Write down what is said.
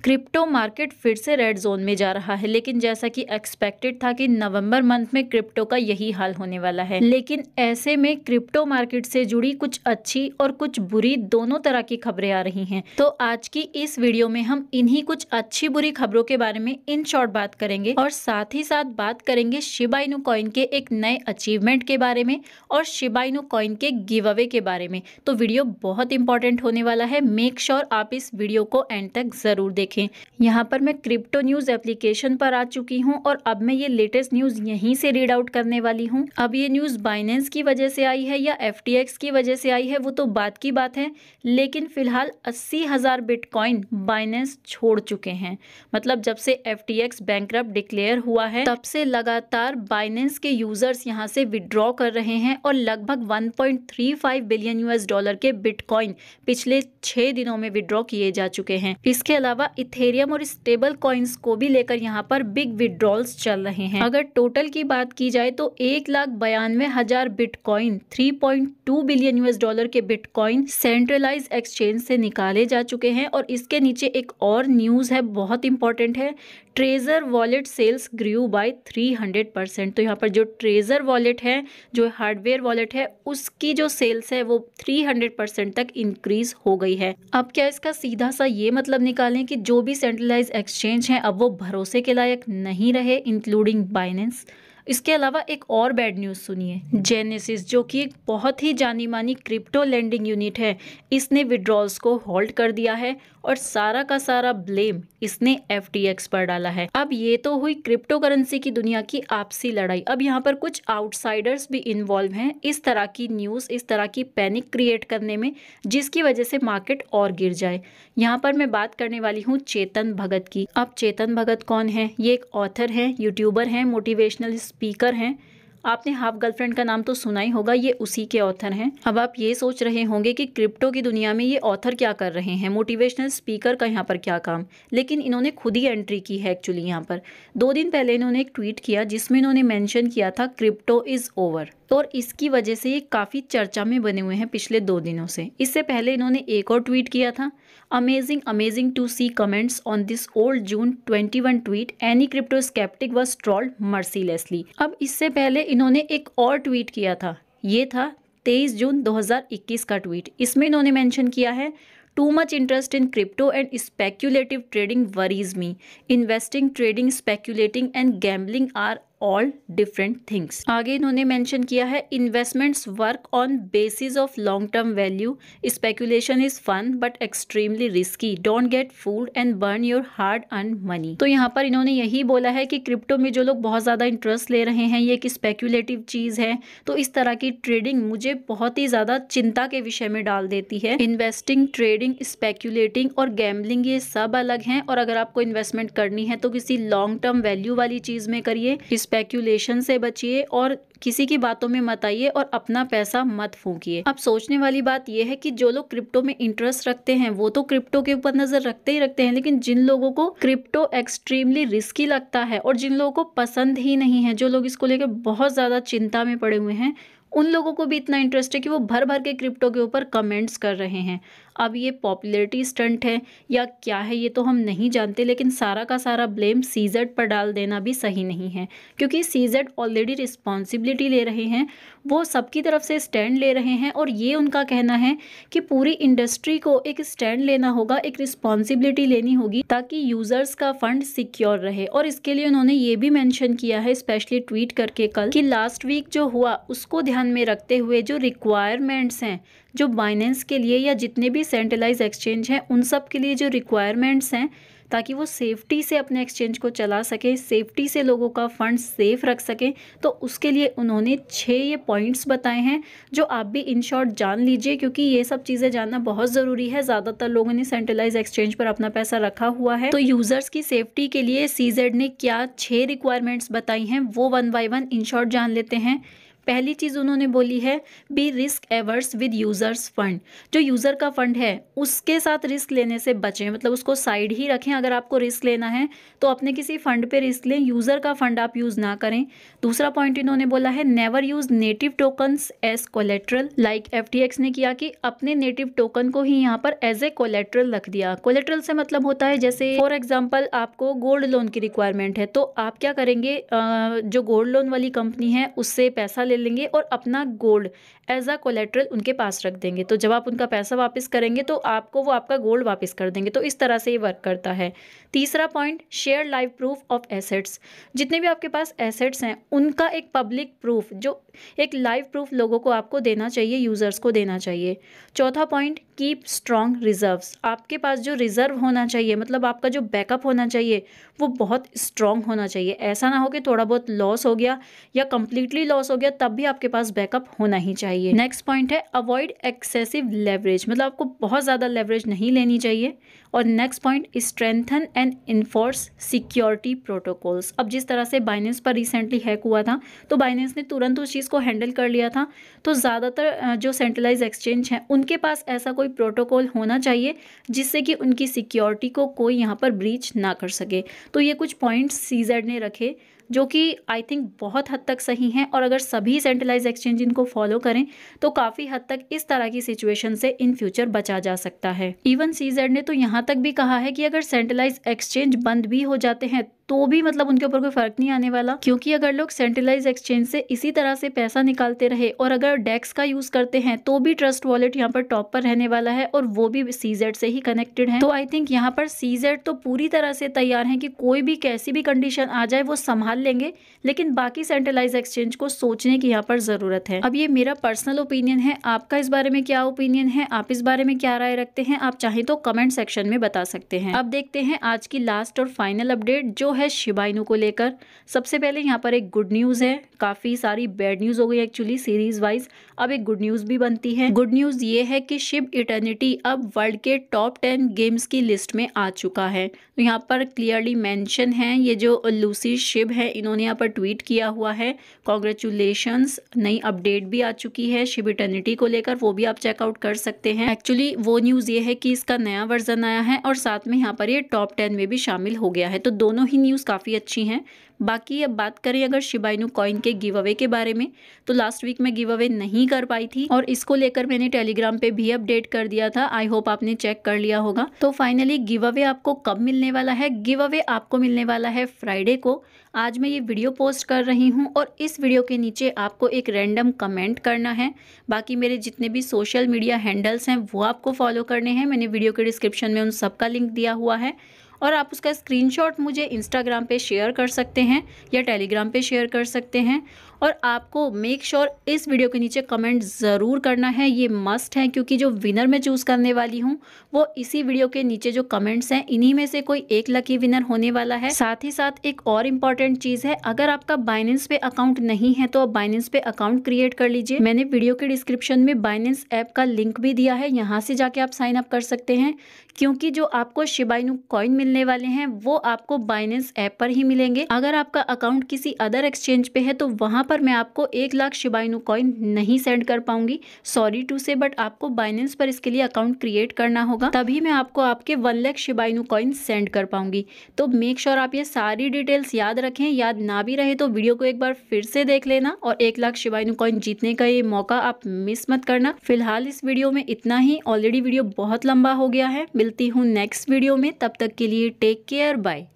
Crypto market फिर से red zone में जा रहा है, लेकिन जैसा कि एक्सपेक्टेड था कि नवंबर मंथ में क्रिप्टो का यही हाल होने वाला है। लेकिन ऐसे में क्रिप्टो मार्केट से जुड़ी कुछ अच्छी और कुछ बुरी दोनों तरह की खबरें आ रही हैं। तो आज की इस वीडियो में हम इन्हीं कुछ अच्छी बुरी खबरों के बारे में इन शॉर्ट बात करेंगे और साथ ही साथ बात करेंगे शिबा इनू कॉइन के एक नए अचीवमेंट के बारे में और शिबा इनू कॉइन के गिव अवे के बारे में। तो वीडियो बहुत इंपॉर्टेंट होने वाला है, मेक श्योर आप इस वीडियो को एंड तक जरूर देखें। यहाँ पर मैं क्रिप्टो न्यूज एप्लीकेशन पर आ चुकी हूँ और अब मैं ये लेटेस्ट न्यूज यहीं से रीड आउट करने वाली हूँ। अब ये न्यूज बाइनेंस की वजह से आई है या FTX की वजह से आई है वो तो बात की बात है, लेकिन फिलहाल 80,000 बिटकॉइन बाइनेंस छोड़ चुके हैं। मतलब जब से FTX बैंकरप्ट डिक्लेयर हुआ है तब से लगातार बाइनेंस के यूजर्स यहाँ से विड्रॉ कर रहे हैं और लगभग 1.35 बिलियन US डॉलर के बिटकॉइन पिछले 6 दिनों में विड्रॉ किए जा चुके हैं। इसके अलावा इथेरियम और स्टेबल कॉइन्स को भी लेकर यहाँ पर बिग विड्रॉल्स चल रहे हैं। अगर टोटल की बात की जाए तो 1,92,000 बिटकॉइन 3.2 बिलियन US डॉलर के बिटकॉइन सेंट्रलाइज एक्सचेंज से निकाले जा चुके हैं। और इसके नीचे एक और न्यूज है, बहुत इंपॉर्टेंट है, treasure wallet sales grew by 300%। तो यहाँ पर जो ट्रेजर वॉलेट है, जो हार्डवेयर वॉलेट है, उसकी जो सेल्स है वो 300% तक इंक्रीज हो गई है। अब क्या इसका सीधा सा ये मतलब निकालें कि जो भी सेंट्रलाइज एक्सचेंज है अब वो भरोसे के लायक नहीं रहे, इंक्लूडिंग बाइनेंस। इसके अलावा एक और बैड न्यूज सुनिए, जेनेसिस जो कि एक बहुत ही जानी मानी क्रिप्टो लेंडिंग यूनिट है, इसने विड्रॉल्स को होल्ड कर दिया है और सारा का सारा ब्लेम इसने FTX पर डाला है। अब ये तो हुई क्रिप्टो करेंसी की दुनिया की आपसी लड़ाई। अब यहाँ पर कुछ आउटसाइडर्स भी इन्वॉल्व हैं इस तरह की न्यूज, इस तरह की पैनिक क्रिएट करने में, जिसकी वजह से मार्केट और गिर जाए। यहाँ पर मैं बात करने वाली हूँ चेतन भगत की। अब चेतन भगत कौन है? ये एक ऑथर है, यूट्यूबर हैं, मोटिवेशनल स्पीकर हैं। आपने हाफ गर्लफ्रेंड का नाम तो सुना ही होगा, ये उसी के ऑथर हैं। अब आप ये सोच रहे होंगे कि क्रिप्टो की दुनिया में ये ऑथर क्या कर रहे हैं, मोटिवेशनल स्पीकर का यहाँ पर क्या काम। लेकिन इन्होंने खुद ही एंट्री की है एक्चुअली। यहाँ पर 2 दिन पहले इन्होंने एक ट्वीट किया जिसमें इन्होंने मेंशन किया था क्रिप्टो इज ओवर, और इसकी वजह से ये काफ़ी चर्चा में बने हुए हैं पिछले 2 दिनों से। इससे पहले इन्होंने एक और ट्वीट किया था, amazing to see comments on this old June 21 tweet, any crypto sceptic was trolled mercilessly. अब इससे पहले इन्होंने एक और ट्वीट किया था, ये था 23 जून 2021 का ट्वीट। इसमें इन्होंने मेंशन किया है, too much interest in crypto and speculative trading worries me, investing, trading, speculating and gambling are all different things. आगे इन्होंने मेंशन किया है, investments work on basis of long term value, speculation is fun but extremely risky, don't get fooled and burn your hard earn money. तो यहाँ पर इन्होंने यही बोला है कि क्रिप्टो में जो लोग बहुत ज्यादा इंटरेस्ट ले रहे हैं, ये एक स्पेक्यूलेटिव चीज है, तो इस तरह की ट्रेडिंग मुझे बहुत ही ज्यादा चिंता के विषय में डाल देती है। इन्वेस्टिंग, ट्रेडिंग, स्पेक्यूलेटिंग और गैम्बलिंग ये सब अलग हैं, और अगर आपको इन्वेस्टमेंट करनी है तो किसी लॉन्ग टर्म वैल्यू वाली चीज में करिए, स्पेक्यूलेशन से बचिए और किसी की बातों में मत आइए और अपना पैसा मत फूंकिए। अब सोचने वाली बात यह है कि जो लोग क्रिप्टो में इंटरेस्ट रखते हैं वो तो क्रिप्टो के ऊपर नजर रखते ही रखते हैं, लेकिन जिन लोगों को क्रिप्टो एक्सट्रीमली रिस्की लगता है और जिन लोगों को पसंद ही नहीं है, जो लोग इसको लेकर बहुत ज्यादा चिंता में पड़े हुए हैं, उन लोगों को भी इतना इंटरेस्ट है कि वो भर भर के क्रिप्टो के ऊपर कमेंट्स कर रहे हैं। अब ये पॉपुलैरिटी स्टंट है या क्या है ये तो हम नहीं जानते, लेकिन सारा का सारा ब्लेम CZ पर डाल देना भी सही नहीं है, क्योंकि CZ ऑलरेडी रिस्पॉन्सिबिलिटी ले रहे हैं, वो सबकी तरफ से स्टैंड ले रहे हैं, और ये उनका कहना है कि पूरी इंडस्ट्री को एक स्टैंड लेना होगा, एक रिस्पॉन्सिबिलिटी लेनी होगी ताकि यूजर्स का फंड सिक्योर रहे। और इसके लिए उन्होंने ये भी मेंशन किया है, स्पेशली ट्वीट करके कल, कि लास्ट वीक जो हुआ उसको ध्यान में रखते हुए जो रिक्वायरमेंट्स हैं, जो बाइनेंस के लिए या जितने भी सेंट्रलाइज एक्सचेंज हैं उन सब के लिए जो रिक्वायरमेंट्स हैं, ताकि वो सेफ्टी से अपने एक्सचेंज को चला सके, सेफ्टी से लोगों का फंड सेफ रख सके, तो उसके लिए उन्होंने 6 ये पॉइंट्स बताए हैं जो आप भी इन शॉर्ट जान लीजिए, क्योंकि ये सब चीज़ें जानना बहुत ज़रूरी है। ज़्यादातर लोगों ने सेंट्रलाइज एक्सचेंज पर अपना पैसा रखा हुआ है, तो यूज़र्स की सेफ्टी के लिए CZ ने क्या 6 रिक्वायरमेंट्स बताई हैं वो 1 बाय 1 इन शॉर्ट जान लेते हैं। पहली चीज उन्होंने बोली है be risk averse with users fund. जो यूजर का फंड है उसके साथ रिस्क लेने से बचें, मतलब उसको साइड ही रखें। अगर आपको रिस्क लेना है तो अपने किसी फंड पे रिस्क लें, यूजर का फंड आप यूज ना करें। दूसरा पॉइंट इन्होंने बोला है never use native tokens as collateral, like FTX ने किया कि अपने नेटिव टोकन को ही यहाँ पर एज ए कोलेट्रल रख दिया। कोलेट्रल से मतलब होता है जैसे फॉर एग्जाम्पल आपको गोल्ड लोन की रिक्वायरमेंट है तो आप क्या करेंगे, जो गोल्ड लोन वाली कंपनी है उससे पैसा ले लेंगे और अपना गोल्ड एज अ कोलेट्रल उनके पास रख देंगे। तो जब आप उनका पैसा वापस करेंगे तो आपको वो आपका गोल्ड वापस कर देंगे। तो इस तरह से ये वर्क करता है। तीसरा point share live proof of assets. जितने भी आपके पास एसेट्स हैं उनका एक पब्लिक प्रूफ, जो एक लाइव प्रूफ लोगों को आपको देना चाहिए, यूजर्स को देना चाहिए। चौथा पॉइंट कीप स्ट्रॉन्ग रिजर्व्स। आपके पास जो रिजर्व होना चाहिए, मतलब आपका जो बैकअप होना चाहिए वो बहुत स्ट्रॉन्ग होना चाहिए। ऐसा ना हो कि थोड़ा बहुत लॉस हो गया या कंप्लीटली लॉस हो गया तब भी आपके पास बैकअप होना ही चाहिए। नेक्स्ट पॉइंट है अवॉइड एक्सेसिव लेवरेज, मतलब आपको बहुत ज़्यादा लेवरेज नहीं लेनी चाहिए। और next point strengthen and enforce security protocols. अब जिस तरह से बाइनेंस पर रिसेंटली हैक हुआ था तो बाइनेंस ने तुरंत उस चीज़ को हैंडल कर लिया था। तो ज़्यादातर जो सेंट्रलाइज एक्सचेंज हैं उनके पास ऐसा कोई प्रोटोकॉल होना चाहिए जिससे कि उनकी सिक्योरिटी को कोई यहाँ पर ब्रीच ना कर सके। तो ये कुछ पॉइंट्स CZ ने रखे जो कि आई थिंक बहुत हद तक सही हैं, और अगर सभी सेंट्रलाइज एक्सचेंज इनको फॉलो करें तो काफ़ी हद तक इस तरह की सिचुएशन से इन फ्यूचर बचा जा सकता है। इवन CZ ने तो यहाँ तक भी कहा है कि अगर सेंट्रलाइज एक्सचेंज बंद भी हो जाते हैं तो भी मतलब उनके ऊपर कोई फर्क नहीं आने वाला, क्योंकि अगर लोग सेंट्रलाइज एक्सचेंज से इसी तरह से पैसा निकालते रहे और अगर डेक्स का यूज करते हैं तो भी ट्रस्ट वॉलेट यहाँ पर टॉप पर रहने वाला है और वो भी CZ से ही कनेक्टेड है। तो आई थिंक यहाँ पर CZ तो पूरी तरह से तैयार है कि कोई भी कैसी भी कंडीशन आ जाए वो संभाल लेंगे, लेकिन बाकी सेंट्रलाइज एक्सचेंज को सोचने की यहाँ पर जरूरत है। अब ये मेरा पर्सनल ओपिनियन है, आपका इस बारे में क्या ओपिनियन है, आप इस बारे में क्या राय रखते हैं, आप चाहें तो कमेंट सेक्शन में बता सकते हैं। अब देखते हैं आज की लास्ट और फाइनल अपडेट जो है शिबा इनू को लेकर। सबसे पहले यहाँ पर एक गुड न्यूज है, काफी सारी बैड न्यूज हो गई एक्चुअली सीरीज वाइज, अब एक गुड न्यूज भी बनती है। गुड न्यूज ये है कि शिब इटर्निटी अब वर्ल्ड के टॉप 10 गेम्स की लिस्ट में आ चुका है। तो यहाँ पर क्लियरली मेंशन है, ये जो लूसी शिब है इन्होंने यहाँ पर ट्वीट किया हुआ है, कॉन्ग्रेचुलेशंस, नई अपडेट भी आ चुकी है शिब इटर्निटी को लेकर, वो भी आप चेकआउट कर सकते हैं। एक्चुअली वो न्यूज ये है कि इसका नया वर्जन आया है और साथ में यहाँ पर ये टॉप 10 में भी शामिल हो गया है। तो दोनों ही न्यूज काफी अच्छी हैं। बाकी अब बात करें अगर शिबा इनू कॉइन के गिव अवे के बारे में, तो लास्ट वीक मैं गिव अवे नहीं कर पाई थी और इसको लेकर मैंने टेलीग्राम पे भी अपडेट कर दिया था। आई होप आपने चेक कर लिया होगा। तो फाइनली गिव अवे आपको कब मिलने वाला है? गिव अवे आपको मिलने वाला है फ्राइडे को। आज मैं ये वीडियो पोस्ट कर रही हूँ और इस वीडियो के नीचे आपको एक रैंडम कमेंट करना है। बाकी मेरे जितने भी सोशल मीडिया हैंडल्स हैं वो आपको फॉलो करने हैं, मैंने वीडियो के डिस्क्रिप्शन में उन सबका लिंक दिया हुआ है। और आप उसका स्क्रीनशॉट मुझे इंस्टाग्राम पे शेयर कर सकते हैं या टेलीग्राम पे शेयर कर सकते हैं। और आपको मेक श्योर इस वीडियो के नीचे कमेंट ज़रूर करना है, ये मस्ट है, क्योंकि जो विनर मैं चूज़ करने वाली हूँ वो इसी वीडियो के नीचे जो कमेंट्स हैं इन्हीं में से कोई एक लकी विनर होने वाला है। साथ ही साथ एक और इम्पॉर्टेंट चीज़ है, अगर आपका बाइनेंस पे अकाउंट नहीं है तो आप बाइनेंस पे अकाउंट क्रिएट कर लीजिए। मैंने वीडियो के डिस्क्रिप्शन में बाइनेंस ऐप का लिंक भी दिया है, यहाँ से जाके आप साइन अप कर सकते हैं, क्योंकि जो आपको शिबा इनू कॉइन मिलने वाले हैं वो आपको बाइनेंस ऐप पर ही मिलेंगे। अगर आपका अकाउंट किसी अदर एक्सचेंज पे है तो वहां पर मैं आपको 1 लाख शिबा इनू कॉइन नहीं सेंड कर पाऊंगी, सॉरी टू से, बट आपको बाइनेंस पर इसके लिए अकाउंट क्रिएट करना होगा, तभी मैं आपको आपके 1 lakh Shiba Inu coin send कर पाऊंगी। तो मेक श्योर आप ये सारी डिटेल्स याद रखें, याद ना भी रहे तो वीडियो को एक बार फिर से देख लेना और 1 लाख शिबा इनू कॉइन जीतने का ये मौका आप मिस मत करना। फिलहाल इस वीडियो में इतना ही, ऑलरेडी वीडियो बहुत लंबा हो गया है। मिलती हूँ नेक्स्ट वीडियो में, तब तक के लिए टेक केयर, बाय।